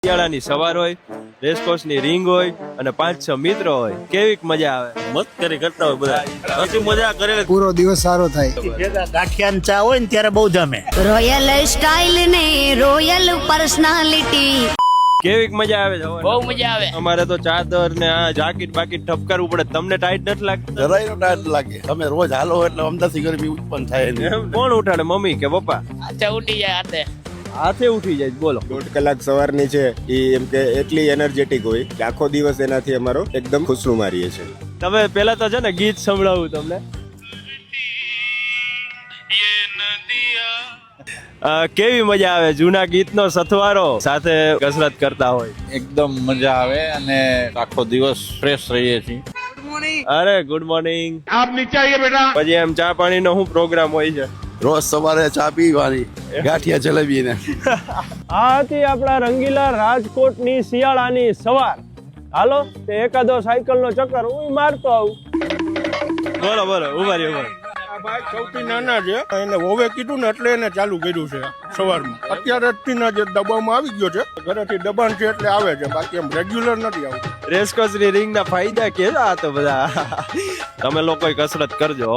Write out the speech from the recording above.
શિયાળાની સવાર હોય, રેસકોર્સની રિંગ હોય અને 5-6 મિત્રો હોય, કેવી મજા આવે. મસ્કરી કરતા હોય બધા, હસી મજા કરે. પૂરો દિવસ સારો થાય. ગાંઠિયાની ચા હોય ને ત્યારે બહુ જમે. રોયલ સ્ટાઇલ ને રોયલ પર્સનાલિટી. કેવી મજા આવે છે. બહુ મજા આવે. અમારે તો ચાદર ને આ જાકીટ બાકીટ ઠપકારવું પડે. તમને ટાઈટ નથી લાગતું? જરાય નો ટાઈટ લાગે. તમે રોજ હાલો એટલે અમદાવાદથી ગરમી ઉત્પન્ન થાય ને. એમ કોણ ઉઠાડે, મમ્મી કે પપ્પા? અચ્છા ઉઠી જાય હાથે. હાથે ઉઠી જાય. બોલો. 1.5 કલાક સવારની છે એ એમ કે એટલી એનર્જેટિક હોય કે આખો દિવસ એનાથી અમારો એકદમ ખુશનુમા રહીએ છે. તમે પેલા તો છે ને ગીત સંભળાવું તમને. કેવી મજા આવે જૂના ગીતનો સથવારો સાથે કસરત કરતા હોય. એકદમ મજા આવે અને આખો દિવસ ફ્રેશ રહીએ છીએ. અરે ગુડ મોર્નિંગ. આપ નીચે આવીએ બેટા. પછી એમ ચા પાણીનો શું પ્રોગ્રામ હોય છે? રોજ સવારે ચા પીવાની, ગાંઠિયા જલેબી ને. આ હતી આપણા રંગીલા રાજકોટની શિયાળાની સવાર. હાલો તે એકાદો સાયકલનો ચક્કર હું મારતો આવું. બોલો બોલો, ઉભા રહ્યો. આ ભાઈ સૌથી નાના છે, એને વોવે કીધું ને એટલે એને ચાલુ કર્યું છે સવારમાં. અત્યારે જ જે દબાણમાં આવી ગયો છે, ઘરેથી દબાણ છે એટલે આવે છે, બાકી એમ રેગ્યુલર નથી આવતું. રેસકોર્સની રિંગના ફાયદા કે આ તો બધા. તમે લોકો કસરત કરજો.